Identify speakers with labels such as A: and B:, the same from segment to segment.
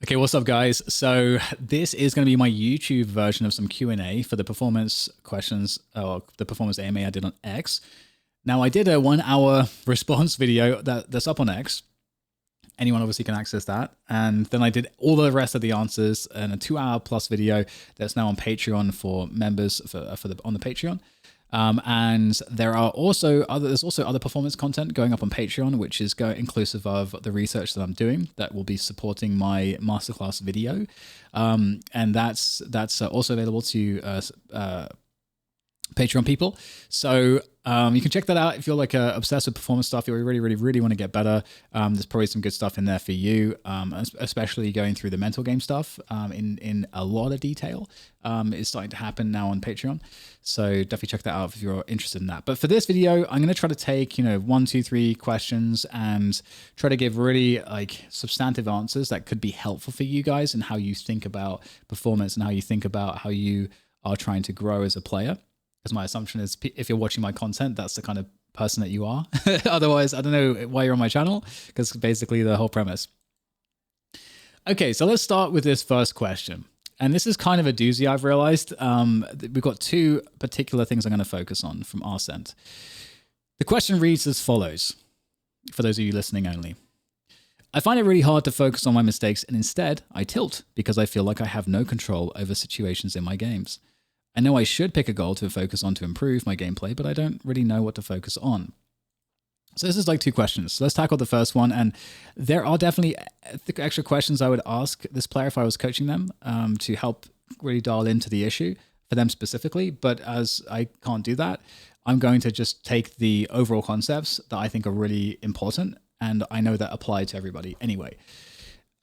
A: Okay, what's up, guys? So this is going to be my YouTube version of some Q&A for the performance questions, or the performance AMA I did on X. Now, I did a 1 hour response video that's up on X. Anyone obviously can access that. And then I did all the rest of the answers in a 2 hour plus video that's now on Patreon for members on the Patreon. And there's also other performance content going up on Patreon, which is inclusive of the research that I'm doing that will be supporting my masterclass video. And that's also available to Patreon people. So you can check that out if you're like obsessed with performance stuff. You really want to get better. There's probably some good stuff in there for you, especially going through the mental game stuff in a lot of detail. It's starting to happen now on Patreon. So definitely check that out if you're interested in that. But for this video, I'm going to try to take 1, 2, 3 questions and try to give really like substantive answers that could be helpful for you guys and how you think about performance and how you think about how you are trying to grow as a player. Because my assumption is if you're watching my content, that's the kind of person that you are. Otherwise, I don't know why you're on my channel, because basically the whole premise. Okay, so let's start with this first question. And this is kind of a doozy, I've realized. We've got 2 particular things I'm going to focus on from our sent. The question reads as follows, for those of you listening only. I find it really hard to focus on my mistakes, and instead I tilt because I feel like I have no control over situations in my games. I know I should pick a goal to focus on to improve my gameplay, but I don't really know what to focus on. So this is like 2 questions. So let's tackle the first one. And there are definitely extra questions I would ask this player if I was coaching them to help really dial into the issue for them specifically. But as I can't do that, I'm going to just take the overall concepts that I think are really important. And I know that apply to everybody anyway.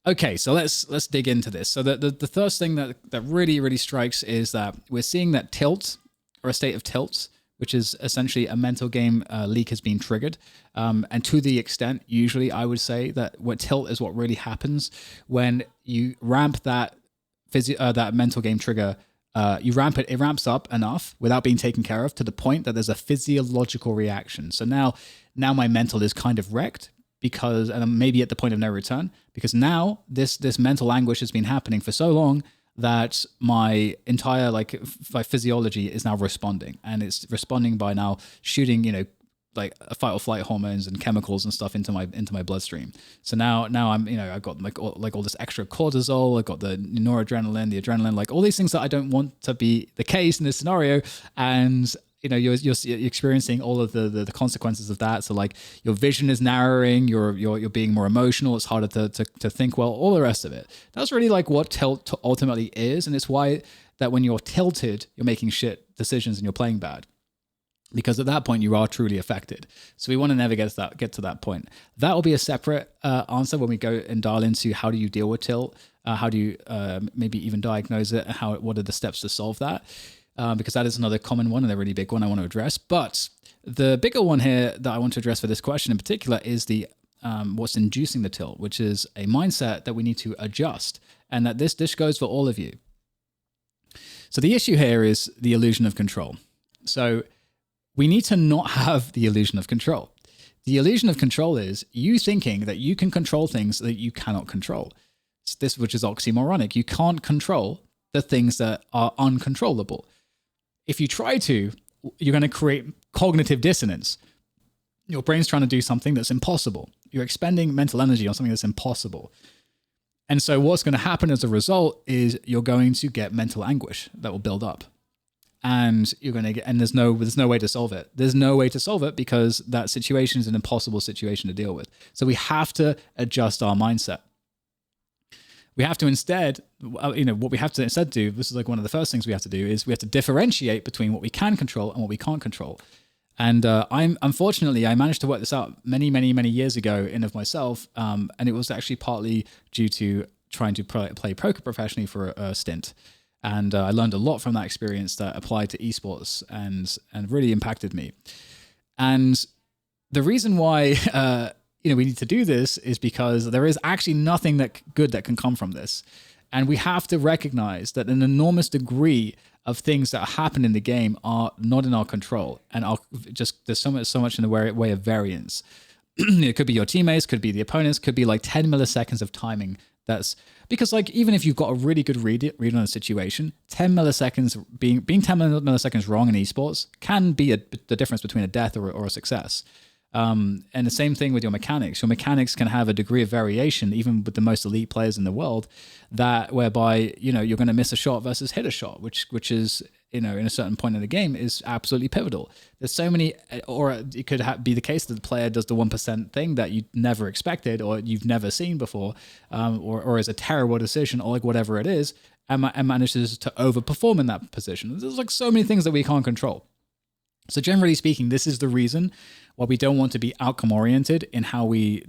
A: Okay, so let's dig into this. So the first thing that really strikes is that we're seeing that tilt, or a state of tilt, which is essentially a mental game leak has been triggered. And to the extent, usually I would say that what tilt is what really happens when you ramp that mental game trigger. You ramp it ramps up enough without being taken care of to the point that there's a physiological reaction. So now my mental is kind of wrecked. Because, and I'm maybe at the point of no return, because now this mental anguish has been happening for so long that my entire my physiology is now responding, and it's responding by now shooting like fight or flight hormones and chemicals and stuff into my bloodstream. So now I'm I've got like all this extra cortisol, I've got the noradrenaline, the adrenaline, like all these things that I don't want to be the case in this scenario, and you're experiencing all of the consequences of that. So like your vision is narrowing, you're being more emotional, it's harder to think well, all the rest of it. That's really like what tilt ultimately is. And it's why that when you're tilted, you're making shit decisions and you're playing bad. Because at that point you are truly affected. So we want to never get to that point. That will be a separate answer when we go and dial into how do you deal with tilt, how do you maybe even diagnose it, and what are the steps to solve that. Because that is another common one and a really big one I want to address. But the bigger one here that I want to address for this question in particular is the what's inducing the tilt, which is a mindset that we need to adjust, and that this goes for all of you. So the issue here is the illusion of control. So we need to not have the illusion of control. The illusion of control is you thinking that you can control things that you cannot control. It's this, which is oxymoronic. You can't control the things that are uncontrollable. If you try to, you're going to create cognitive dissonance. Your brain's trying to do something that's impossible. You're expending mental energy on something that's impossible. And so what's going to happen as a result is you're going to get mental anguish that will build up. And you're going to get, and there's no way to solve it. There's no way to solve it because that situation is an impossible situation to deal with. So we have to adjust our mindset. We have to instead, what we have to instead do, this is like one of the first things we have to do, is we have to differentiate between what we can control and what we can't control. And unfortunately, I managed to work this out many years ago in of myself. And it was actually partly due to trying to play poker professionally for a stint. And I learned a lot from that experience that applied to esports and really impacted me. And the reason why we need to do this is because there is actually nothing good that can come from this. And we have to recognize that an enormous degree of things that happen in the game are not in our control, and there's so much in the way of variance. It could be your teammates, could be the opponents, could be like 10 milliseconds of timing That's because like, even if you've got a really good read on a situation, 10 milliseconds being 10 milliseconds wrong in esports can be the difference between a death or a success. And the same thing with your mechanics. Your mechanics can have a degree of variation, even with the most elite players in the world, that whereby, you know, you're going to miss a shot versus hit a shot, which is, you know, in a certain point in the game is absolutely pivotal. There's so many, or it could be the case that the player does the 1% thing that you never expected or you've never seen before, or is a terrible decision, or like whatever it is, and manages to overperform in that position. There's like so many things that we can't control. So generally speaking, this is the reason why we don't want to be outcome oriented in how we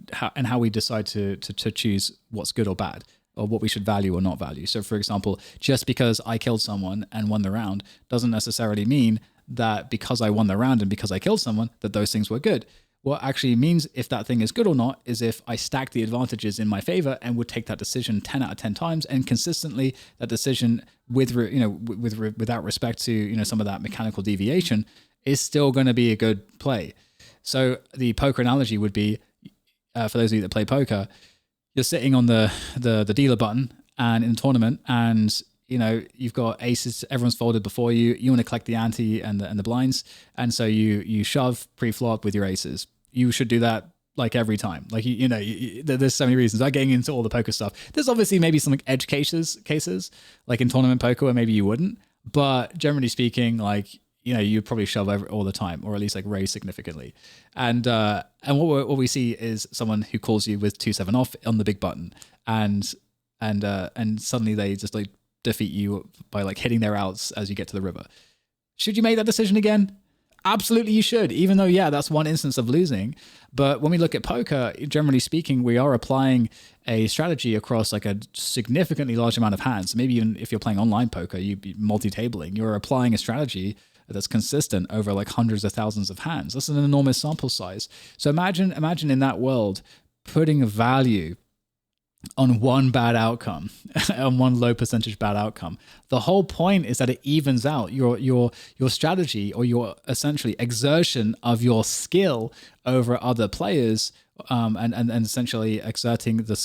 A: decide to choose what's good or bad, or what we should value or not value. So for example, just because I killed someone and won the round doesn't necessarily mean that because I won the round and because I killed someone, that those things were good. What actually means if that thing is good or not is if I stack the advantages in my favor and would take that decision 10 out of 10 times, and consistently that decision without respect to, you know, some of that mechanical deviation is still going to be a good play. So the poker analogy would be, for those of you that play poker, you're sitting on the dealer button and in a tournament, and you know you've got aces, everyone's folded before you. You want to collect the ante and the blinds, and so you shove pre-flop with your aces. You should do that like every time. Like you know, there's so many reasons. I'm getting into all the poker stuff. There's obviously maybe some like edge cases like in tournament poker where maybe you wouldn't, but generally speaking, like, you know, you'd probably shove over all the time, or at least like raise significantly. And what we see is someone who calls you with 2-7 off on the big button, and suddenly they just like defeat you by like hitting their outs as you get to the river. Should you make that decision again? Absolutely, you should. Even though, yeah, that's one instance of losing. But when we look at poker, generally speaking, we are applying a strategy across like a significantly large amount of hands. Maybe even if you're playing online poker, you multi-tabling, you're applying a strategy that's consistent over like hundreds of thousands of hands. That's an enormous sample size. So imagine in that world putting a value on one bad outcome, on one low percentage bad outcome. The whole point is that it evens out your strategy, or your essentially exertion of your skill over other players, and essentially exerting the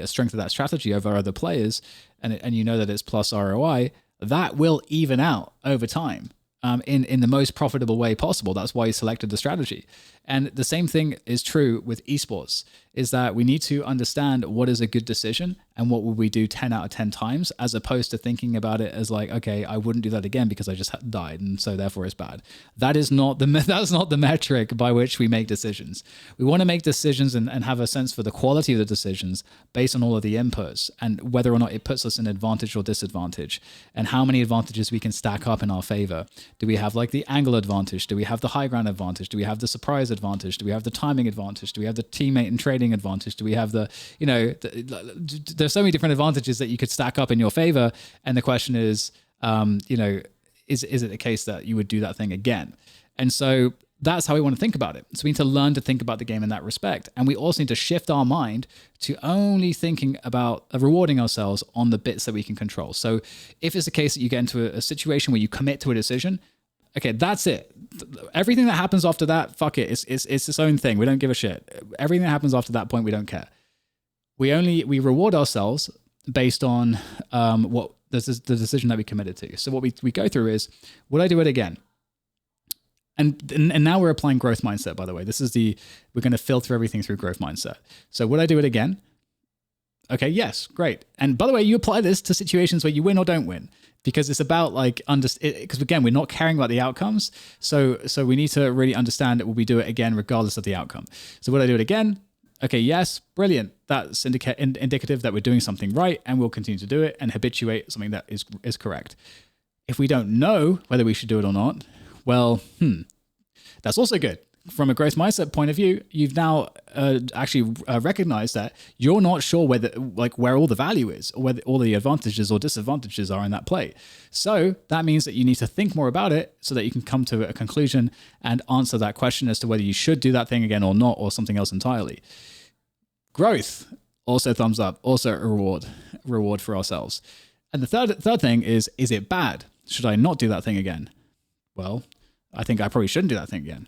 A: strength of that strategy over other players, and you know that it's plus ROI. That will even out over time. In the most profitable way possible. That's why you selected the strategy. And the same thing is true with esports, is that we need to understand what is a good decision and what would we do 10 out of 10 times, as opposed to thinking about it as like, okay, I wouldn't do that again because I just died, and so therefore it's bad. That's not the metric by which we make decisions. We want to make decisions and have a sense for the quality of the decisions based on all of the inputs, and whether or not it puts us in advantage or disadvantage, and how many advantages we can stack up in our favor. Do we have like the angle advantage? Do we have the high ground advantage? Do we have the surprise advantage? Do we have the timing advantage? Do we have the teammate and trading advantage? Do we have there's so many different advantages that you could stack up in your favor. And the question is, is it the case that you would do that thing again? And so that's how we want to think about it. So we need to learn to think about the game in that respect. And we also need to shift our mind to only thinking about rewarding ourselves on the bits that we can control. So if it's the case that you get into a situation where you commit to a decision, okay, that's it. Everything that happens after that, fuck it. It's its own thing. We don't give a shit. Everything that happens after that point, we don't care. We reward ourselves based on what the decision that we committed to. So what we go through is, would I do it again? And now we're applying growth mindset, by the way. We're going to filter everything through growth mindset. So would I do it again? Okay, yes, great. And by the way, you apply this to situations where you win or don't win, because it's about like, because again, we're not caring about the outcomes. So we need to really understand that will we do it again, regardless of the outcome. So would I do it again? Okay, yes, brilliant. That's indicative that we're doing something right, and we'll continue to do it and habituate something that is correct. If we don't know whether we should do it or not, well, that's also good. From a growth mindset point of view, you've now actually recognized that you're not sure where all the value is, or whether all the advantages or disadvantages are in that play. So that means that you need to think more about it so that you can come to a conclusion and answer that question as to whether you should do that thing again or not, or something else entirely. Growth, also thumbs up, also a reward for ourselves. And the third thing is it bad? Should I not do that thing again? Well, I think I probably shouldn't do that thing again.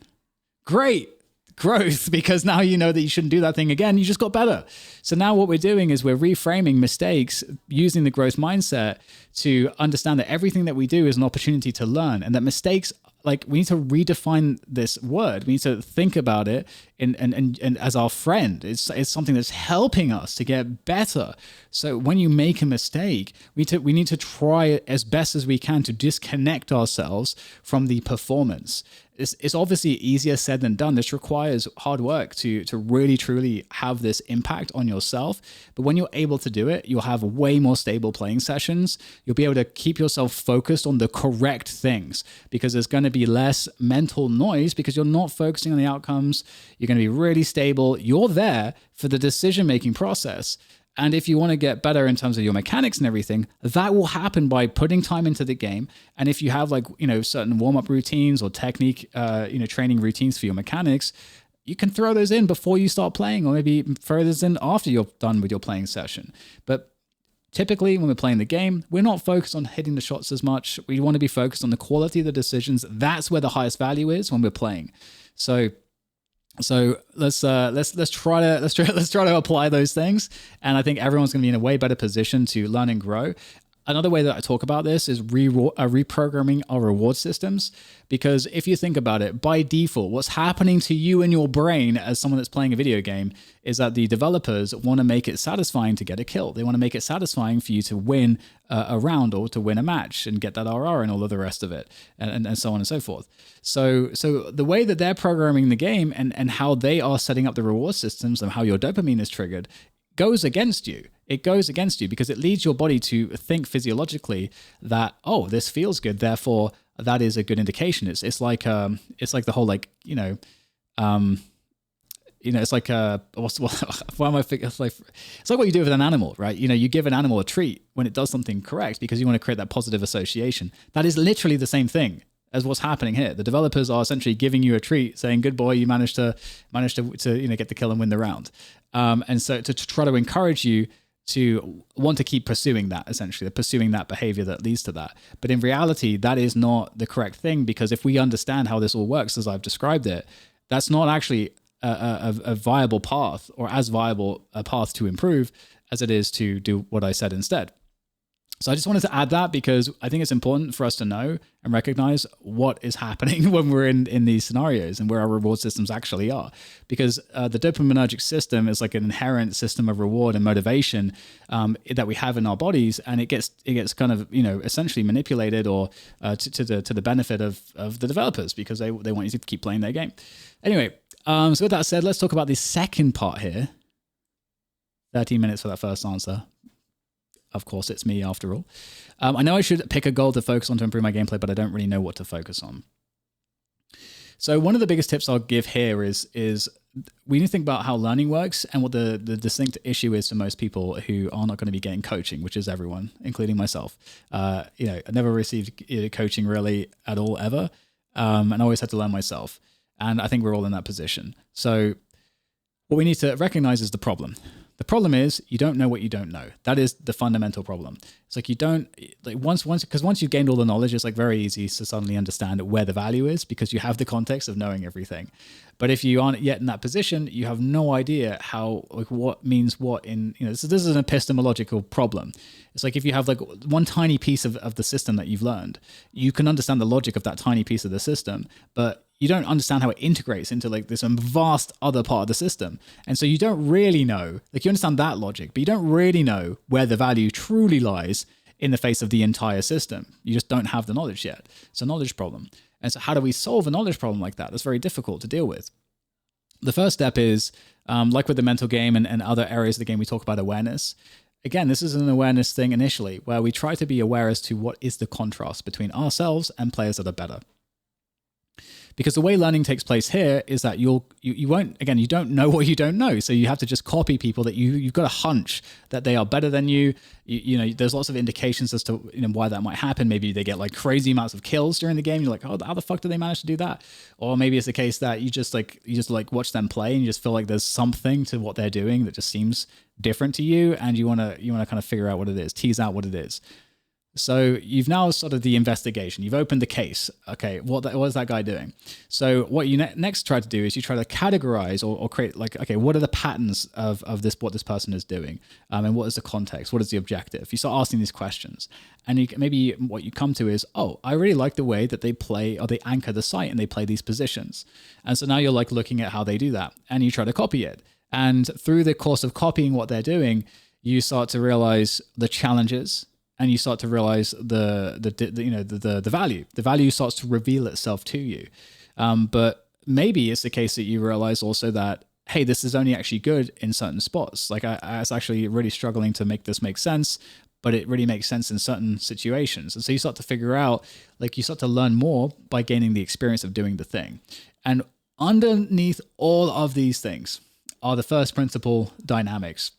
A: Great. growth, because now you know that you shouldn't do that thing again. You just got better. So now what we're doing is we're reframing mistakes using the growth mindset to understand that everything that we do is an opportunity to learn, and that mistakes, like, we need to redefine this word. We need to think about it and as our friend. It's something that's helping us to get better. So when you make a mistake, we need to try as best as we can to disconnect ourselves from the performance. It's obviously easier said than done. This requires hard work to really, truly have this impact on yourself. But when you're able to do it, you'll have way more stable playing sessions. You'll be able to keep yourself focused on the correct things, because there's going to be less mental noise because you're not focusing on the outcomes. You're going to be really stable. You're there for the decision-making process. And if you want to get better in terms of your mechanics and everything, that will happen by putting time into the game. And if you have, like, certain warm-up routines or technique, training routines for your mechanics, you can throw those in before you start playing, or maybe throw those in after you're done with your playing session. But typically when we're playing the game, we're not focused on hitting the shots as much. We want to be focused on the quality of the decisions. That's where the highest value is when we're playing. So let's try to apply those things, and I think everyone's going to be in a way better position to learn and grow. Another way that I talk about this is reprogramming our reward systems, because if you think about it, by default, what's happening to you in your brain as someone that's playing a video game is that the developers want to make it satisfying to get a kill. They want to make it satisfying for you to win a round or to win a match and get that RR and all of the rest of it, and so on and so forth. So the way that they're programming the game and how they are setting up the reward systems and how your dopamine is triggered goes against you. It goes against you because it leads your body to think physiologically that, oh, this feels good, therefore that is a good indication. It's like the whole, like, it's like why am I thinking? It's like what you do with an animal, right? You give an animal a treat when it does something correct because you want to create that positive association. That is literally the same thing as what's happening here. The developers are essentially giving you a treat, saying, "Good boy, you managed to get the kill and win the round." And so to try to encourage you to want to keep pursuing that, essentially, pursuing that behavior that leads to that. But in reality, that is not the correct thing, because if we understand how this all works as I've described it, that's not actually a viable path, or as viable a path to improve as it is to do what I said instead. So I just wanted to add that because I think it's important for us to know and recognize what is happening when we're in these scenarios and where our reward systems actually are. Because the dopaminergic system is like an inherent system of reward and motivation that we have in our bodies, and it gets kind of essentially manipulated or to the benefit of the developers, because they want you to keep playing their game. Anyway, so with that said, let's talk about the second part here. 13 minutes for that first answer. Of course, it's me after all. I know I should pick a goal to focus on to improve my gameplay, but I don't really know what to focus on. So one of the biggest tips I'll give here is we need to think about how learning works and what the distinct issue is to most people who are not going to be getting coaching, which is everyone, including myself. I never received coaching really at all ever, and I always had to learn myself. And I think we're all in that position. So what we need to recognize is the problem. The problem is you don't know what you don't know. That is the fundamental problem. It's like you don't, like once you've gained all the knowledge, it's like very easy to suddenly understand where the value is because you have the context of knowing everything. But if you aren't yet in that position, you have no idea how, like, what means what in, so this is an epistemological problem. It's like if you have like one tiny piece of the system that you've learned, you can understand the logic of that tiny piece of the system, but you don't understand how it integrates into like this vast other part of the system. And so you don't really know, like you understand that logic, but you don't really know where the value truly lies in the face of the entire system. You just don't have the knowledge yet. It's a knowledge problem. And so how do we solve a knowledge problem like that? That's very difficult to deal with. The first step is, like with the mental game and other areas of the game, we talk about awareness. Again, this is an awareness thing initially, where we try to be aware as to what is the contrast between ourselves and players that are better. Because the way learning takes place here is that you don't know what you don't know. So you have to just copy people that you've got a hunch that they are better than you. There's lots of indications as to why that might happen. Maybe they get like crazy amounts of kills during the game. You're like, oh, how the fuck did they manage to do that? Or maybe it's the case that you just watch them play and you just feel like there's something to what they're doing that just seems different to you, and you want to kind of figure out what it is, tease out what it is. So you've now started the investigation. You've opened the case. Okay, what is that guy doing? So what you next try to do is you try to categorize or create like, okay, what are the patterns of this, what this person is doing, and what is the context? What is the objective? You start asking these questions, and maybe what you come to is, oh, I really like the way that they play or they anchor the site and they play these positions, and so now you're like looking at how they do that, and you try to copy it. And through the course of copying what they're doing, you start to realize the challenges. And you start to realize the value. The value starts to reveal itself to you. But maybe it's the case that you realize also that, hey, this is only actually good in certain spots. Like I was actually really struggling to make this make sense, but it really makes sense in certain situations. And so you start to figure out, like you start to learn more by gaining the experience of doing the thing. And underneath all of these things are the first principle dynamics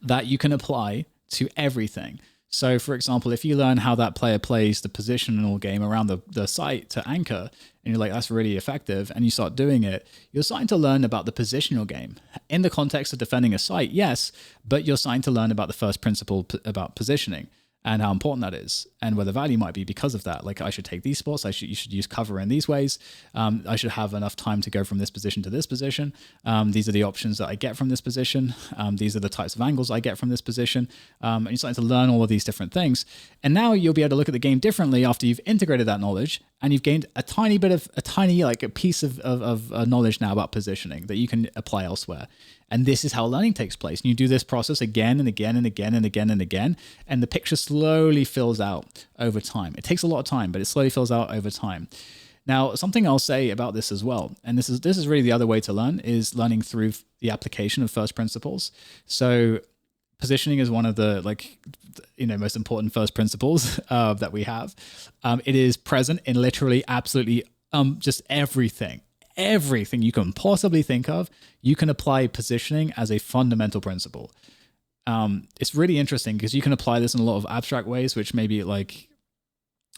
A: that you can apply to everything. So, for example, if you learn how that player plays the positional game around the site to anchor, and you're like, that's really effective, and you start doing it, you're starting to learn about the positional game. In the context of defending a site, yes, but you're starting to learn about the first principle about positioning and how important that is, and where the value might be because of that. Like, I should take these spots, you should use cover in these ways, I should have enough time to go from this position to this position, these are the options that I get from this position, these are the types of angles I get from this position, and you're starting to learn all of these different things. And now you'll be able to look at the game differently after you've integrated that knowledge, and you've gained a tiny piece of knowledge now about positioning that you can apply elsewhere. And this is how learning takes place. And you do this process again and again and again and again and again, and the picture slowly fills out over time. It takes a lot of time, but it slowly fills out over time. Now, something I'll say about this as well, and this is really the other way to learn, is learning through the application of first principles. So positioning is one of the most important first principles that we have. It is present in literally absolutely just everything you can possibly think of. You can apply positioning as a fundamental principle. It's really interesting because you can apply this in a lot of abstract ways, which maybe like,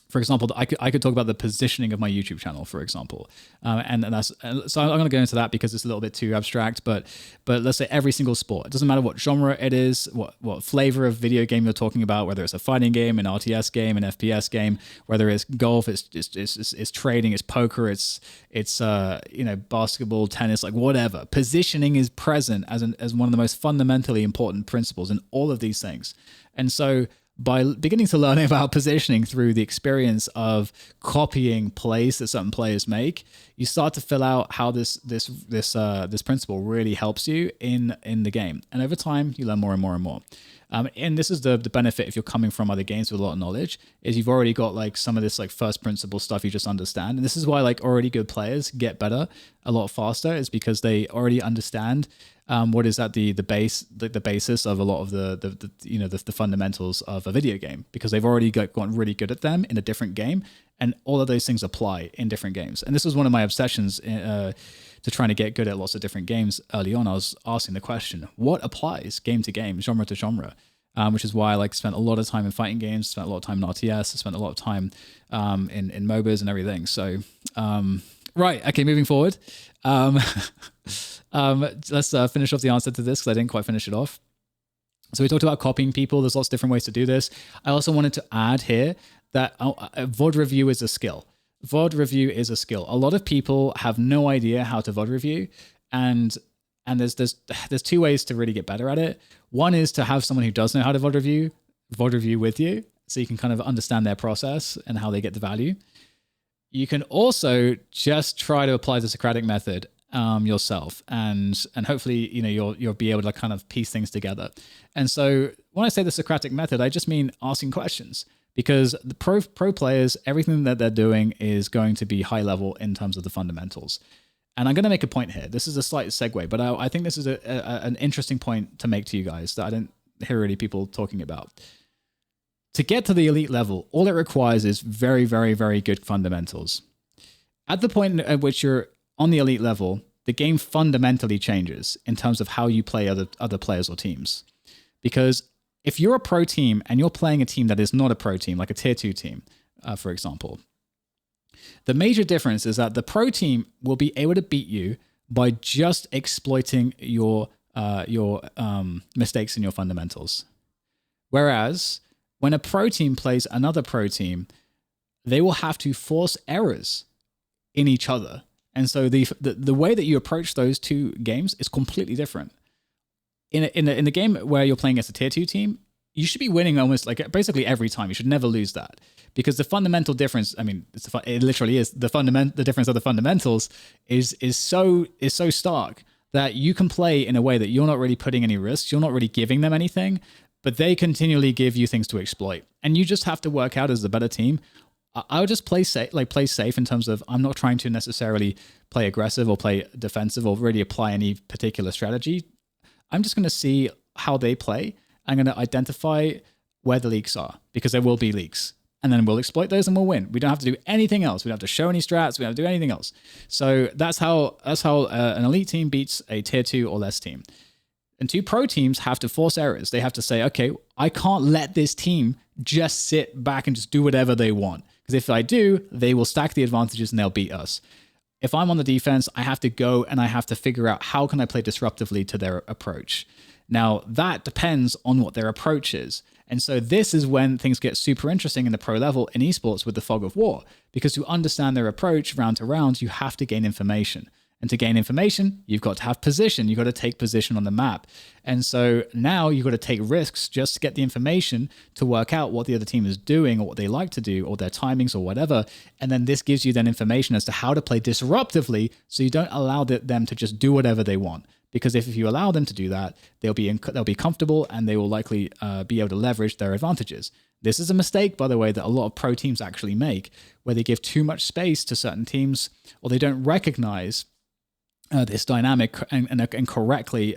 A: for example, I could talk about the positioning of my YouTube channel, for example, so I'm going to go into that because it's a little bit too abstract. But let's say every single sport, it doesn't matter what genre it is, what flavor of video game you're talking about, whether it's a fighting game, an RTS game, an FPS game, whether it's golf, it's trading, it's poker, it's basketball, tennis, like whatever. Positioning is present as one of the most fundamentally important principles in all of these things, and so, by beginning to learn about positioning through the experience of copying plays that certain players make, you start to fill out how this principle really helps you in the game. And over time, you learn more and more and more. And this is the benefit if you're coming from other games with a lot of knowledge, is you've already got like some of this like first principle stuff you just understand. And this is why like already good players get better a lot faster, is because they already understand what is at the basis of a lot of the fundamentals of a video game, because they've already gotten really good at them in a different game, and all of those things apply in different games. And this was one of my obsessions to trying to get good at lots of different games early on. I was asking the question, what applies game to game, genre to genre? Which is why I spent a lot of time in fighting games, spent a lot of time in RTS, spent a lot of time in MOBAs and everything. So, right, okay, moving forward. Let's finish off the answer to this because I didn't quite finish it off. So we talked about copying people. There's lots of different ways to do this. I also wanted to add here that VOD review is a skill. VOD review is a skill. A lot of people have no idea how to VOD review, and there's two ways to really get better at it. One is to have someone who does know how to VOD review with you, so you can kind of understand their process and how they get the value. You can also just try to apply the Socratic method yourself, and hopefully you'll be able to kind of piece things together. And so when I say the Socratic method, I just mean asking questions, because the pro players, everything that they're doing is going to be high level in terms of the fundamentals. And I'm going to make a point here. This is a slight segue, but I think this is an interesting point to make to you guys that I don't hear really people talking about. To get to the elite level, all it requires is very, very, very good fundamentals. At the point at which you're on the elite level, the game fundamentally changes in terms of how you play other players or teams. Because if you're a pro team and you're playing a team that is not a pro team, like a tier 2 team, for example, the major difference is that the pro team will be able to beat you by just exploiting your mistakes in your fundamentals. Whereas When a pro team plays another pro team, they will have to force errors in each other. And so the way that you approach those two games is completely different. In the game where you're playing as a tier 2 team, you should be winning almost like basically every time. You should never lose that, because the fundamental difference, I mean, it literally is the difference of the fundamentals is so stark that you can play in a way that you're not really putting any risks, you're not really giving them anything, but they continually give you things to exploit, and you just have to work out as the better team. I would just play safe in terms of I'm not trying to necessarily play aggressive or play defensive or really apply any particular strategy. I'm just going to see how they play. I'm going to identify where the leaks are, because there will be leaks, and then we'll exploit those and we'll win. We don't have to do anything else. We don't have to show any strats. We don't have to do anything else. So that's how an elite team beats a tier 2 or less team. And two pro teams have to force errors. They have to say, okay, I can't let this team just sit back and just do whatever they want, because if I do, they will stack the advantages and they'll beat us. If I'm on the defense, I have to go and I have to figure out how can I play disruptively to their approach. Now, that depends on what their approach is. And so this is when things get super interesting in the pro level in esports with the fog of war, because to understand their approach round to round, you have to gain information. And to gain information, you've got to have position. You've got to take position on the map. And so now you've got to take risks just to get the information to work out what the other team is doing or what they like to do or their timings or whatever. And then this gives you then information as to how to play disruptively, so you don't allow them to just do whatever they want. Because if you allow them to do that, they'll be comfortable and they will likely be able to leverage their advantages. This is a mistake, by the way, that a lot of pro teams actually make, where they give too much space to certain teams, or they don't recognize this dynamic and correctly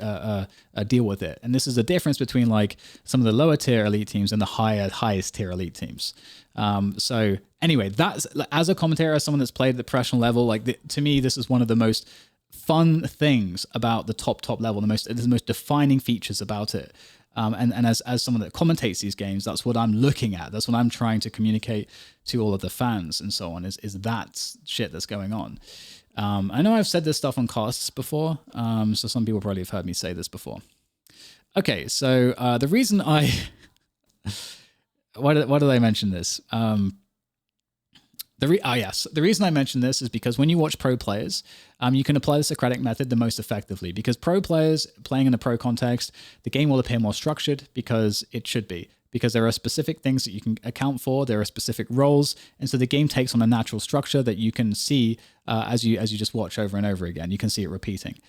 A: deal with it. And this is the difference between like some of the lower tier elite teams and the highest tier elite teams. So anyway, that's, as a commentator, as someone that's played at the professional level, to me, this is one of the most fun things about the top level, the most defining features about it. And as someone that commentates these games, that's what I'm looking at. That's what I'm trying to communicate to all of the fans and so on, is that shit that's going on. I know I've said this stuff on casts before, so some people probably have heard me say this before. Okay, so the reason why did I mention this? The reason I mention this is because when you watch pro players, you can apply the Socratic method the most effectively, because pro players playing in a pro context, the game will appear more structured, because it should be. Because there are specific things that you can account for, there are specific roles, and so the game takes on a natural structure that you can see as you just watch over and over again. You can see it repeating.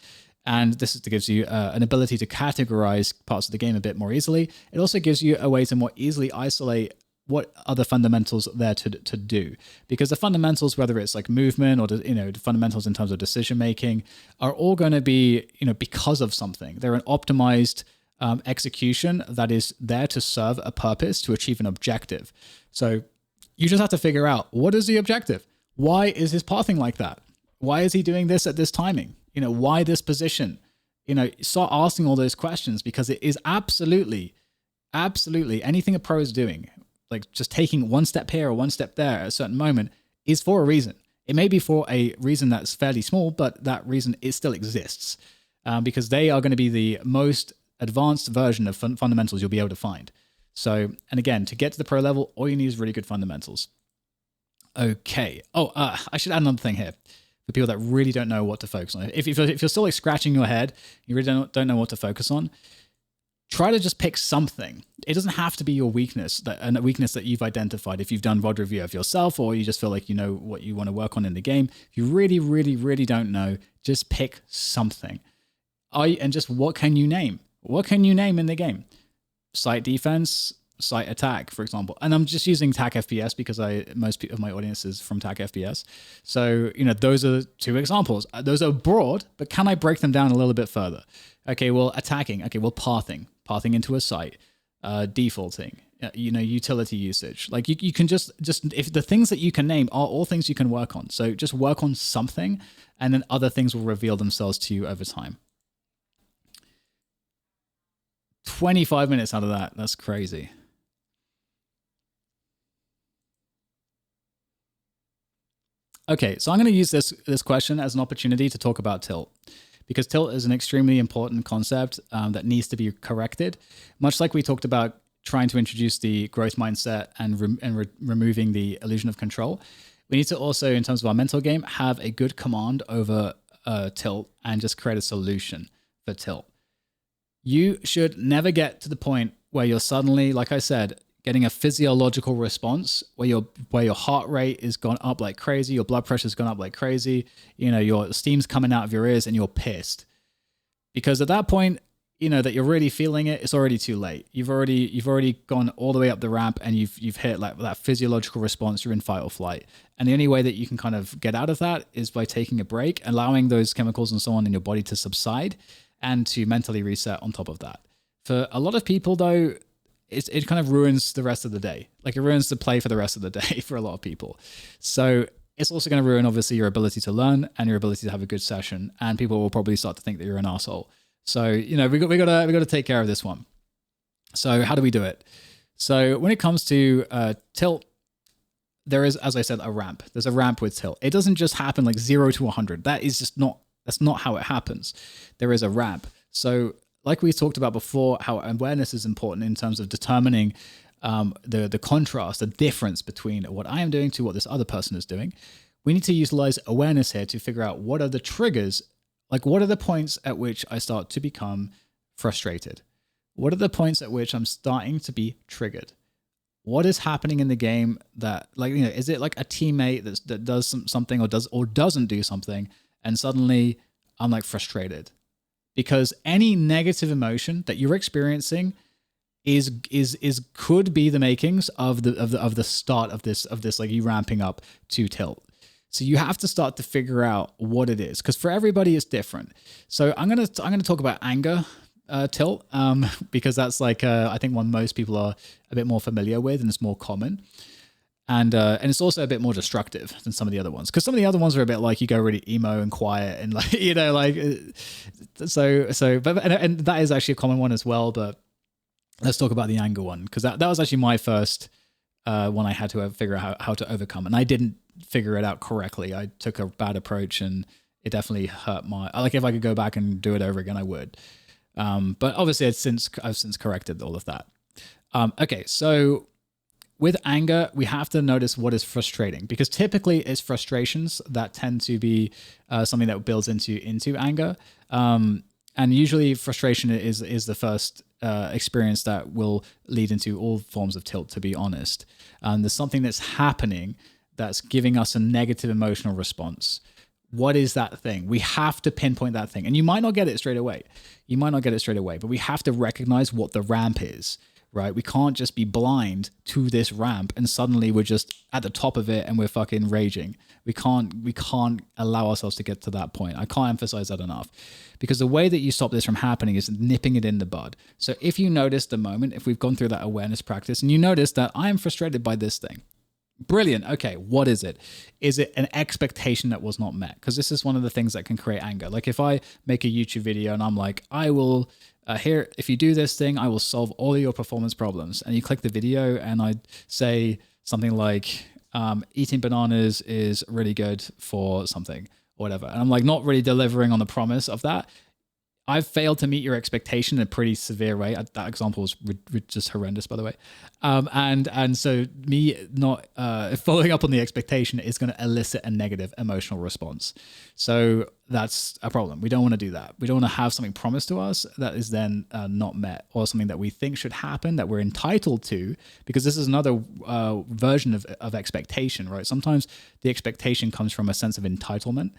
A: And this gives you an ability to categorize parts of the game a bit more easily. It also gives you a way to more easily isolate what other fundamentals there to do, because the fundamentals, whether it's like movement or the fundamentals in terms of decision making, are all going to be because of something. They're an optimized execution that is there to serve a purpose, to achieve an objective. So you just have to figure out, what is the objective? Why is his pathing like that? Why is he doing this at this timing? Why this position? Start asking all those questions, because it is absolutely anything a pro is doing, like just taking one step here or one step there at a certain moment, is for a reason. It may be for a reason that's fairly small, but that reason, it still exists, because they are going to be the most advanced version of fundamentals you'll be able to find. So, and again, to get to the pro level, all you need is really good fundamentals. Okay. I should add another thing here for people that really don't know what to focus on. If you're still like scratching your head, you really don't know what to focus on, try to just pick something. It doesn't have to be your weakness, a weakness that you've identified. If you've done VOD review of yourself, or you just feel like you know what you want to work on in the game, if you really, really, really don't know, just pick something. And just what can you name? What can you name in the game? Site defense, site attack, for example. And I'm just using TAC FPS because most of my audience is from TAC FPS. So, those are two examples. Those are broad, but can I break them down a little bit further? Okay, well, attacking. Okay, well, pathing into a site, defaulting, utility usage. Like you can just if the things that you can name are all things you can work on. So just work on something, and then other things will reveal themselves to you over time. 25 minutes out of that. That's crazy. Okay, so I'm going to use this question as an opportunity to talk about tilt, because tilt is an extremely important concept that needs to be corrected. Much like we talked about trying to introduce the growth mindset and removing the illusion of control, we need to also, in terms of our mental game, have a good command over tilt and just create a solution for tilt. You should never get to the point where you're suddenly, like I said, getting a physiological response where your heart rate is gone up like crazy, your blood pressure's gone up like crazy, your steam's coming out of your ears and you're pissed. Because at that point, that you're really feeling it, it's already too late. You've already gone all the way up the ramp and you've hit like that physiological response. You're in fight or flight. And the only way that you can kind of get out of that is by taking a break, allowing those chemicals and so on in your body to subside and to mentally reset on top of that. For a lot of people though, it kind of ruins the rest of the day. Like it ruins the play for the rest of the day for a lot of people. So it's also going to ruin obviously your ability to learn and your ability to have a good session. And people will probably start to think that you're an asshole. So, we got to take care of this one. So how do we do it? So when it comes to tilt, there is, as I said, a ramp. There's a ramp with tilt. It doesn't just happen like 0 to 100. That's not how it happens. There is a ramp. So like we talked about before, how awareness is important in terms of determining the contrast, the difference between what I am doing to what this other person is doing. We need to utilize awareness here to figure out what are the triggers. Like, what are the points at which I start to become frustrated? What are the points at which I'm starting to be triggered? What is happening in the game that, like, is it like a teammate that does something or doesn't do something, and suddenly I'm like frustrated? Because any negative emotion that you're experiencing could be the makings of the start of this like you ramping up to tilt. So you have to start to figure out what it is, because for everybody it's different. So I'm gonna talk about anger tilt, because that's like I think one most people are a bit more familiar with, and it's more common, and it's also a bit more destructive than some of the other ones. Because some of the other ones are a bit like you go really emo and quiet and like and that is actually a common one as well. But let's talk about the anger one, because that was actually my first one I had to figure out how to overcome, and I didn't figure it out correctly. I took a bad approach and it definitely hurt like if I could go back and do it over again, I would. But obviously I've since corrected all of that. Okay. So with anger, we have to notice what is frustrating, because typically it's frustrations that tend to be something that builds into anger. And usually frustration is the first experience that will lead into all forms of tilt, to be honest. There's something that's happening that's giving us a negative emotional response. What is that thing? We have to pinpoint that thing. And you might not get it straight away. But we have to recognize what the ramp is, right? We can't just be blind to this ramp and suddenly we're just at the top of it and we're fucking raging. We can't allow ourselves to get to that point. I can't emphasize that enough, because the way that you stop this from happening is nipping it in the bud. So if you notice the moment, if we've gone through that awareness practice and you notice that I am frustrated by this thing, brilliant. Okay, what is it? Is it an expectation that was not met? Because this is one of the things that can create anger. Like if I make a YouTube video and I'm like, I will if you do this thing, I will solve all of your performance problems. And you click the video and I say something like, eating bananas is really good for something or whatever. And I'm like not really delivering on the promise of that. I've failed to meet your expectation in a pretty severe way. That example was just horrendous, by the way. And so me not following up on the expectation is going to elicit a negative emotional response. So that's a problem. We don't want to do that. We don't want to have something promised to us that is then not met, or something that we think should happen that we're entitled to, because this is another version of expectation, right? Sometimes the expectation comes from a sense of entitlement.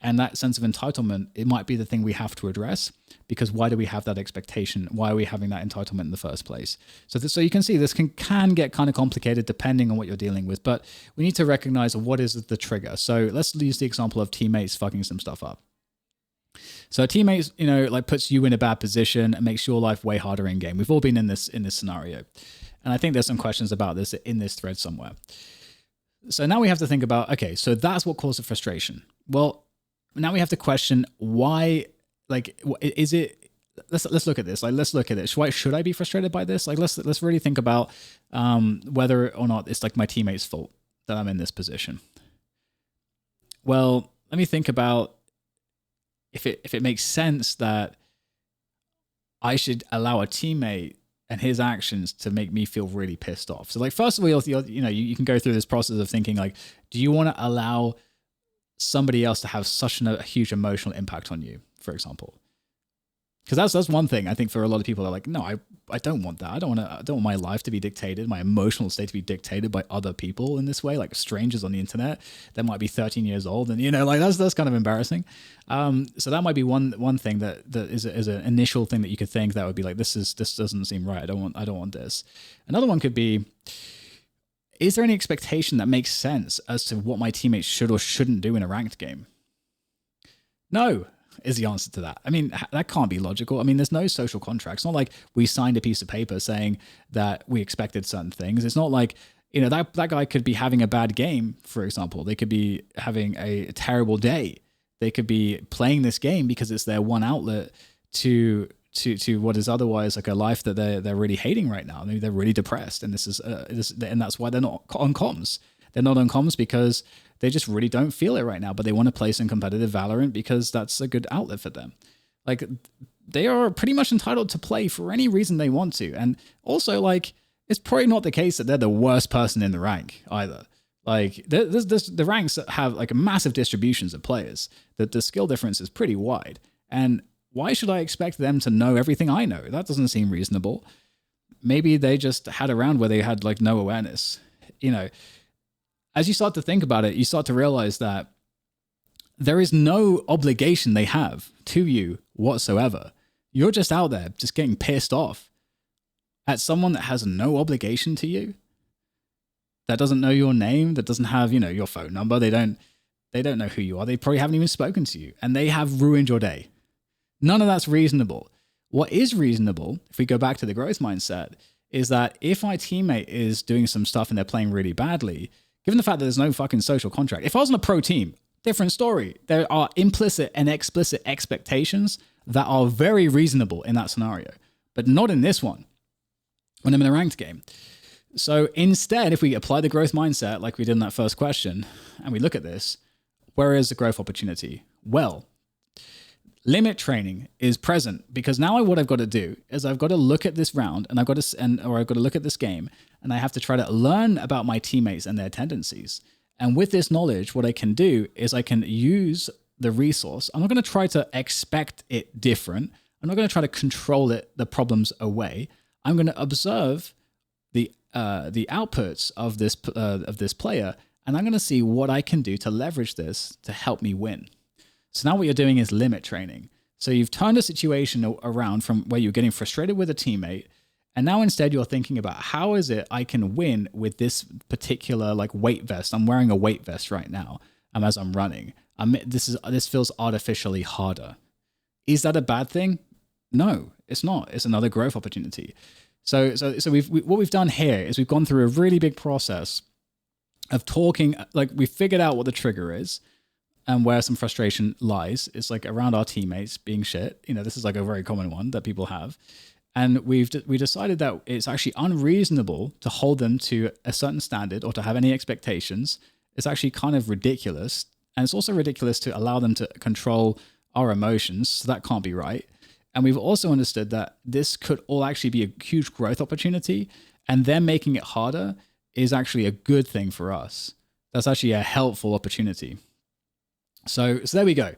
A: And that sense of entitlement, it might be the thing we have to address, because why do we have that expectation? Why are we having that entitlement in the first place? So you can see this can get kind of complicated depending on what you're dealing with, but we need to recognize what is the trigger. So let's use the example of teammates fucking some stuff up. So a teammate, like puts you in a bad position and makes your life way harder in game. We've all been in this scenario. And I think there's some questions about this in this thread somewhere. So now we have to think about, okay, so that's what caused the frustration. Well, now we have to question why, like, is it, let's look at this. Like, let's look at it. Why should I be frustrated by this? Like, let's really think about whether or not it's like my teammate's fault that I'm in this position. Well, let me think about if it makes sense that I should allow a teammate and his actions to make me feel really pissed off. So like, first of all, you can go through this process of thinking like, do you want to allow somebody else to have such a huge emotional impact on you, for example? Because that's one thing I think for a lot of people are like, no, I don't want that. I don't want my life to be dictated, my emotional state to be dictated by other people in this way, like strangers on the internet that might be 13 years old, and like that's kind of embarrassing. So that might be one thing that is an initial thing that you could think that would be like, this doesn't seem right. I don't want this. Another one could be, is there any expectation that makes sense as to what my teammates should or shouldn't do in a ranked game? No, is the answer to that. I mean, that can't be logical. I mean, there's no social contract. It's not like we signed a piece of paper saying that we expected certain things. It's not like, that guy could be having a bad game, for example. They could be having a terrible day. They could be playing this game because it's their one outlet to what is otherwise like a life that they're really hating right now. Maybe they're really depressed, and and that's why they're not on comms. They're not on comms because they just really don't feel it right now, but they want to play some competitive Valorant because that's a good outlet for them. Like, they are pretty much entitled to play for any reason they want to. And also, like, it's probably not the case that they're the worst person in the rank either. Like, the ranks have like massive distributions of players. The skill difference is pretty wide. And why should I expect them to know everything I know? That doesn't seem reasonable. Maybe they just had a round where they had like no awareness. As you start to think about it, you start to realize that there is no obligation they have to you whatsoever. You're just out there just getting pissed off at someone that has no obligation to you, that doesn't know your name, that doesn't have, your phone number. They don't know who you are. They probably haven't even spoken to you, and they have ruined your day. None of that's reasonable. What is reasonable, if we go back to the growth mindset, is that if my teammate is doing some stuff and they're playing really badly, given the fact that there's no fucking social contract, if I was on a pro team, different story. There are implicit and explicit expectations that are very reasonable in that scenario, but not in this one when I'm in a ranked game. So instead, if we apply the growth mindset like we did in that first question, and we look at this, where is the growth opportunity? Well, limit training is present, because now what I've got to do is I've got to look at this round and I've got to look at this game, and I have to try to learn about my teammates and their tendencies. And with this knowledge, what I can do is I can use the resource. I'm not going to try to expect it different. I'm not going to try to control the problems away. I'm going to observe the outputs of this player, and I'm going to see what I can do to leverage this to help me win. So now what you're doing is limit training. So you've turned a situation around from where you're getting frustrated with a teammate, and now instead you're thinking about, how is it I can win with this particular like weight vest? I'm wearing a weight vest right now as I'm running. This feels artificially harder. Is that a bad thing? No, it's not. It's another growth opportunity. So what we've done here is we've gone through a really big process of talking. Like, we figured out what the trigger is and where some frustration lies. It's like around our teammates being shit. This is like a very common one that people have. And we decided that it's actually unreasonable to hold them to a certain standard or to have any expectations. It's actually kind of ridiculous. And it's also ridiculous to allow them to control our emotions. So that can't be right. And we've also understood that this could all actually be a huge growth opportunity, and them making it harder is actually a good thing for us. That's actually a helpful opportunity. So there we go.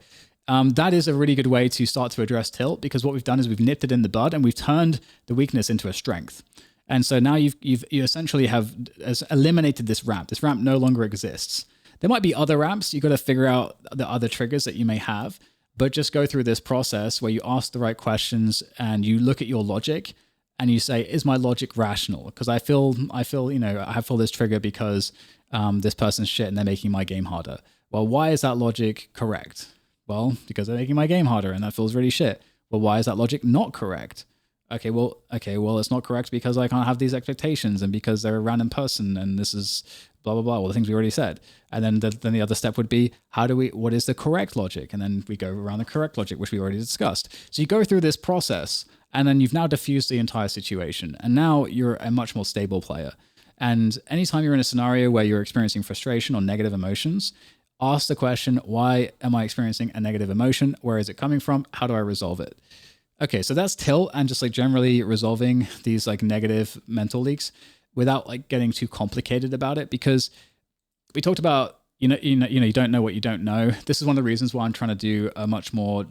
A: That is a really good way to start to address tilt, because what we've done is we've nipped it in the bud and we've turned the weakness into a strength. And so now you essentially have eliminated this ramp. This ramp no longer exists. There might be other ramps. You've got to figure out the other triggers that you may have, but just go through this process where you ask the right questions and you look at your logic and you say, is my logic rational? Because I feel, I feel this trigger because this person's shit and they're making my game harder. Well, why is that logic correct? Well, because they're making my game harder and that feels really shit. Well, why is that logic not correct? Okay, well, it's not correct because I can't have these expectations and because they're a random person and this is blah, blah, blah, all the things we already said. And then the other step would be, what is the correct logic? And then we go around the correct logic, which we already discussed. So you go through this process and then you've now diffused the entire situation. And now you're a much more stable player. And anytime you're in a scenario where you're experiencing frustration or negative emotions, ask the question, why am I experiencing a negative emotion? Where is it coming from? How do I resolve it? Okay, so that's tilt and just like generally resolving these like negative mental leaks without like getting too complicated about it, because we talked about you don't know what you don't know. This is one of the reasons why I'm trying to do a much more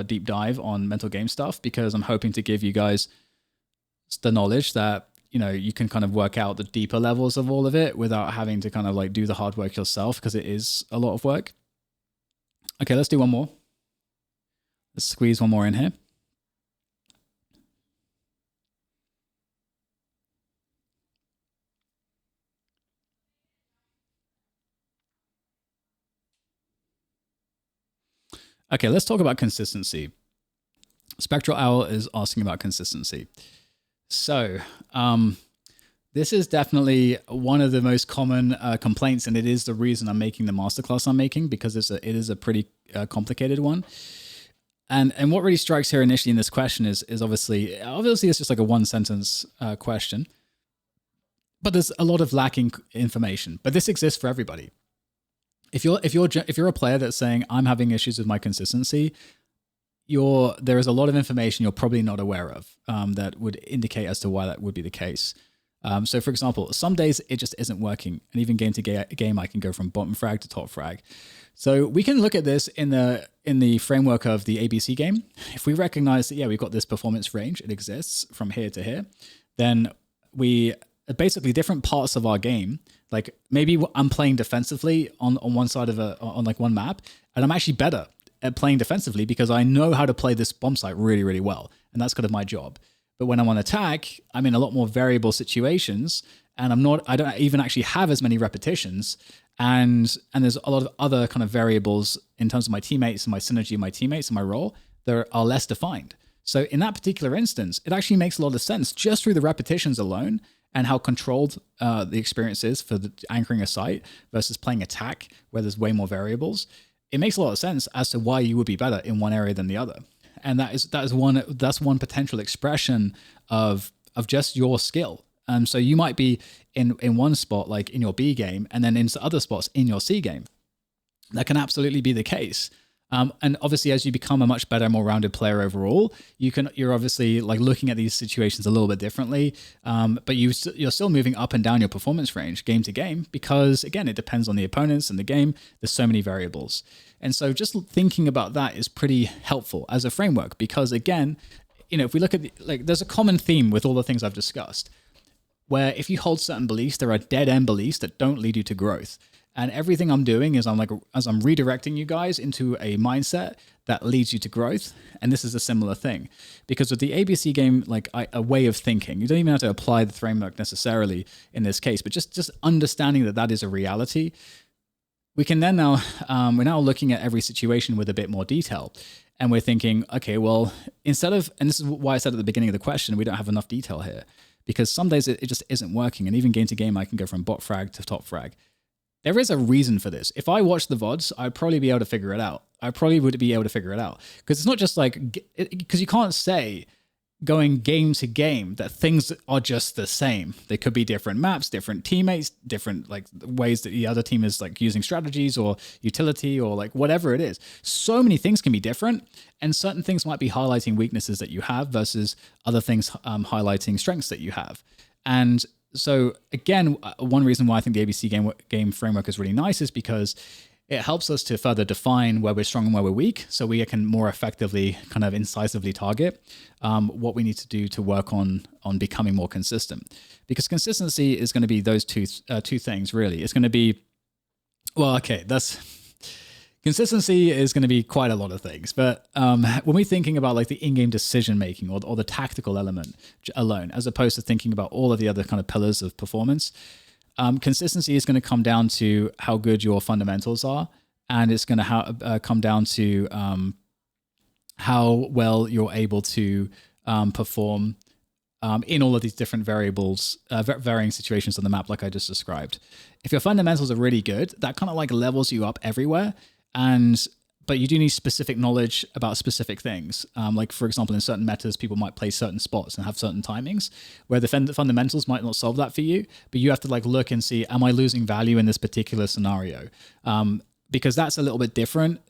A: deep dive on mental game stuff, because I'm hoping to give you guys the knowledge that you can kind of work out the deeper levels of all of it without having to kind of like do the hard work yourself, because it is a lot of work. Okay, let's do one more. Let's squeeze one more in here. Okay, let's talk about consistency. Spectral Owl is asking about consistency. So, this is definitely one of the most common complaints, and it is the reason I'm making the masterclass I'm making, because it is a pretty complicated one. And what really strikes here initially in this question is obviously it's just like a one sentence question, but there's a lot of lacking information. But this exists for everybody. If you're a player that's saying I'm having issues with my consistency, there is a lot of information you're probably not aware of that would indicate as to why that would be the case. So, for example, some days it just isn't working, and even game to game, I can go from bottom frag to top frag. So we can look at this in the framework of the ABC game. If we recognize that we've got this performance range, it exists from here to here, then we basically different parts of our game. Like maybe I'm playing defensively on one side of on like one map, and I'm actually better at playing defensively because I know how to play this bomb site really, really well, and that's kind of my job. But when I'm on attack, I'm in a lot more variable situations, and I don't even actually have as many repetitions, and there's a lot of other kind of variables in terms of my teammates and my synergy of my teammates and my role that are less defined. So in that particular instance, it actually makes a lot of sense just through the repetitions alone and how controlled the experience is for anchoring a site versus playing attack, where there's way more variables. It makes a lot of sense as to why you would be better in one area than the other. And that's one potential expression of just your skill. So you might be in one spot, like in your B game, and then in other spots in your C game. That can absolutely be the case. And obviously, as you become a much better, more rounded player overall, you're obviously like looking at these situations a little bit differently. But you're still moving up and down your performance range game to game, because again, it depends on the opponents and the game. There's so many variables. And so just thinking about that is pretty helpful as a framework, because again, if we look at there's a common theme with all the things I've discussed, where if you hold certain beliefs, there are dead end beliefs that don't lead you to growth. And everything I'm doing is I'm redirecting you guys into a mindset that leads you to growth. And this is a similar thing, because with the ABC game, a way of thinking, you don't even have to apply the framework necessarily in this case, but just understanding that is a reality. We can then we're now looking at every situation with a bit more detail. And we're thinking, okay, well, and this is why I said at the beginning of the question, we don't have enough detail here, because some days it just isn't working. And even game to game, I can go from bot frag to top frag. There is a reason for this. If I watched the VODs, I'd probably be able to figure it out. I probably would be able to figure it out, because it's not just because you can't say going game to game that things are just the same. They could be different maps, different teammates, different ways that the other team is using strategies or utility or whatever it is. So many things can be different, and certain things might be highlighting weaknesses that you have versus other things highlighting strengths that you have. And so again, one reason why I think the ABC game framework is really nice is because it helps us to further define where we're strong and where we're weak, so we can more effectively kind of incisively target what we need to do to work on becoming more consistent. Because consistency is going to be those two things, really. It's going to be, consistency is going to be quite a lot of things. But when we're thinking about the in-game decision making or the tactical element alone, as opposed to thinking about all of the other kind of pillars of performance, consistency is going to come down to how good your fundamentals are, and it's going to come down to how well you're able to perform in all of these different variables, varying situations on the map, like I just described. If your fundamentals are really good, that kind of levels you up everywhere, but you do need specific knowledge about specific things. For example, in certain metas, people might play certain spots and have certain timings, where the fundamentals might not solve that for you, but you have to look and see, am I losing value in this particular scenario? Because that's a little bit different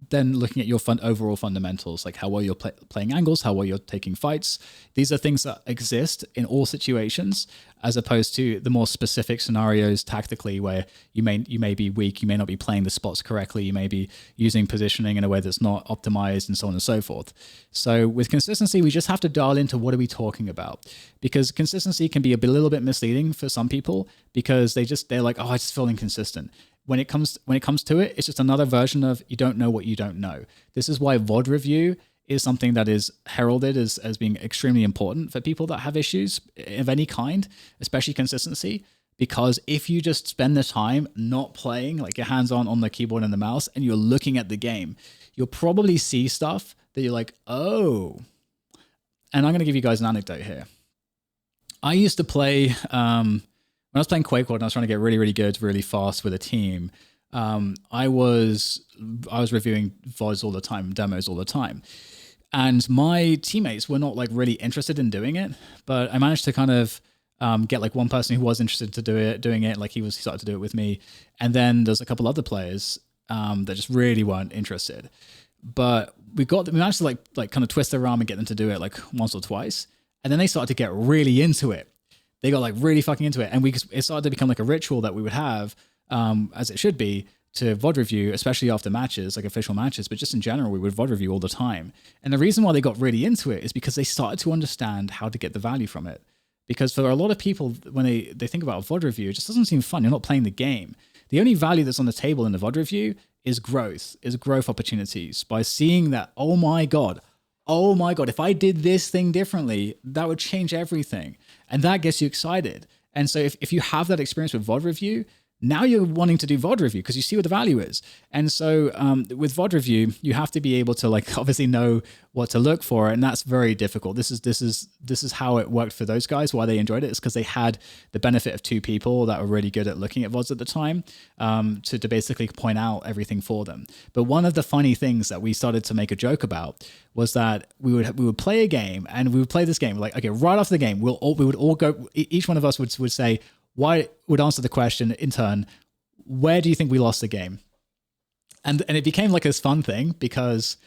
A: then looking at your overall fundamentals, like how well you're playing angles, how well you're taking fights. These are things that exist in all situations, as opposed to the more specific scenarios tactically where you may be weak, you may not be playing the spots correctly, you may be using positioning in a way that's not optimized, and so on and so forth. So with consistency, we just have to dial into what are we talking about, because consistency can be a little bit misleading for some people, because they're like, oh, I just feel inconsistent. When it comes to it, it's just another version of you don't know what you don't know. This is why VOD review is something that is heralded as being extremely important for people that have issues of any kind, especially consistency. Because if you just spend the time not playing, like your hands on the keyboard and the mouse, and you're looking at the game, you'll probably see stuff that you're like, oh. And I'm going to give you guys an anecdote here. I used to play... when I was playing Quake World and I was trying to get really, really good, really fast with a team, I was reviewing VODs all the time, demos all the time. And my teammates were not like really interested in doing it, but I managed to kind of get like one person who was interested to doing it. Like he started to do it with me. And then there's a couple other players that just really weren't interested. But we managed to like kind of twist their arm and get them to do it like once or twice. And then they started to get really into it. They got like really fucking into it. And it started to become like a ritual that we would have, as it should be, to VOD review, especially after matches, like official matches, but just in general, we would VOD review all the time. And the reason why they got really into it is because they started to understand how to get the value from it. Because for a lot of people, when they think about a VOD review, it just doesn't seem fun. You're not playing the game. The only value that's on the table in the VOD review is growth opportunities, by seeing that, oh my God, if I did this thing differently, that would change everything. And that gets you excited. And so if you have that experience with VOD review, now you're wanting to do VOD review because you see what the value is. And so with VOD review, you have to be able to like obviously know what to look for. And that's very difficult. This is how it worked for those guys, why they enjoyed it. It's because they had the benefit of two people that were really good at looking at VODs at the time, to basically point out everything for them. But one of the funny things that we started to make a joke about was that we would play a game, and we would play this game like, okay, right after the game, we would all go, each one of us would say, would answer the question in turn, where do you think we lost the game? And it became like this fun thing, because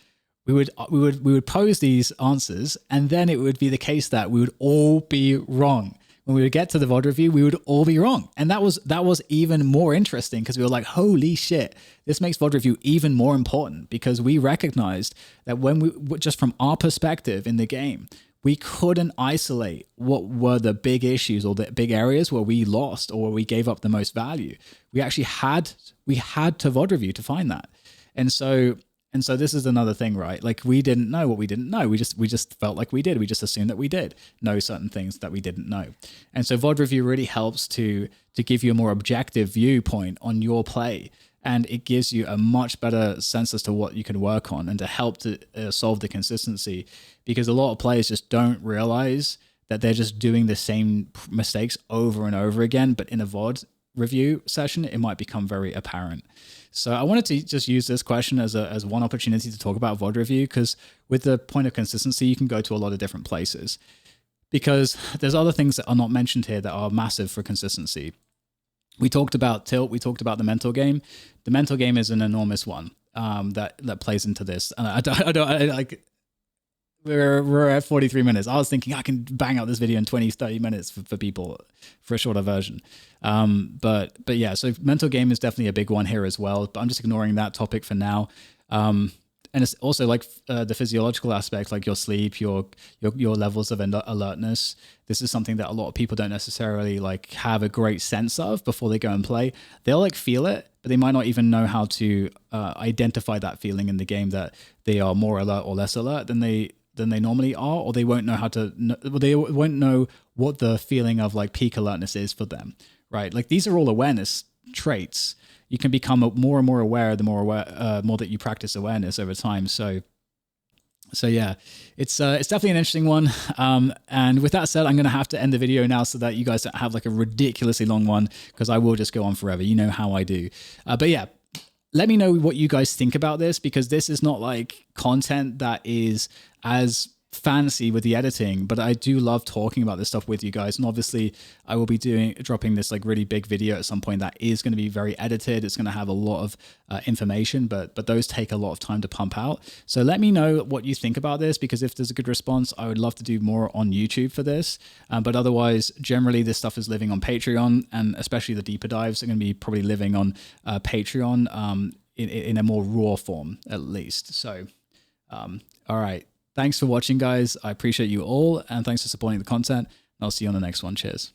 A: we would pose these answers, and then it would be the case that we would all be wrong. When we would get to the VOD review, we would all be wrong. And that was even more interesting, because we were like, holy shit, this makes VOD review even more important, because we recognized that when we, just from our perspective in the game, we couldn't isolate what were the big issues or the big areas where we lost or where we gave up the most value. We actually had to VOD review to find that. And so this is another thing, right? Like, we didn't know what we didn't know. We just felt like we did. We just assumed that we did know certain things that we didn't know. And so VOD review really helps to give you a more objective viewpoint on your play. And it gives you a much better sense as to what you can work on, and to help to solve the consistency, because a lot of players just don't realize that they're just doing the same mistakes over and over again. But in a VOD review session, it might become very apparent. So I wanted to just use this question as one opportunity to talk about VOD review, because with the point of consistency, you can go to a lot of different places, because there's other things that are not mentioned here that are massive for consistency. We talked about tilt. We talked about the mental game. The mental game is an enormous one that plays into this. And I like. We're at 43 minutes. I was thinking I can bang out this video in 20, 30 minutes for people for a shorter version. But yeah, so mental game is definitely a big one here as well. But I'm just ignoring that topic for now. And it's also like the physiological aspect, like your sleep, your levels of alertness. This is something that a lot of people don't necessarily like have a great sense of before they go and play. They'll like feel it, but they might not even know how to identify that feeling in the game, that they are more alert or less alert than they normally are, or they won't know they won't know what the feeling of like peak alertness is for them, right? Like, these are all awareness traits. You can become more and more aware the more that you practice awareness over time. So yeah, it's definitely an interesting one. And with that said, I'm going to have to end the video now so that you guys don't have like a ridiculously long one, because I will just go on forever. You know how I do. But yeah, let me know what you guys think about this, because this is not like content that is as fancy with the editing, but I do love talking about this stuff with you guys. And obviously I will be dropping this like really big video at some point that is going to be very edited. It's going to have a lot of information, but those take a lot of time to pump out. So let me know what you think about this, because if there's a good response, I would love to do more on YouTube for this. But otherwise, generally this stuff is living on Patreon, and especially the deeper dives are going to be probably living on Patreon in a more raw form, at least. So, all right. Thanks for watching, guys. I appreciate you all, and thanks for supporting the content. I'll see you on the next one. Cheers.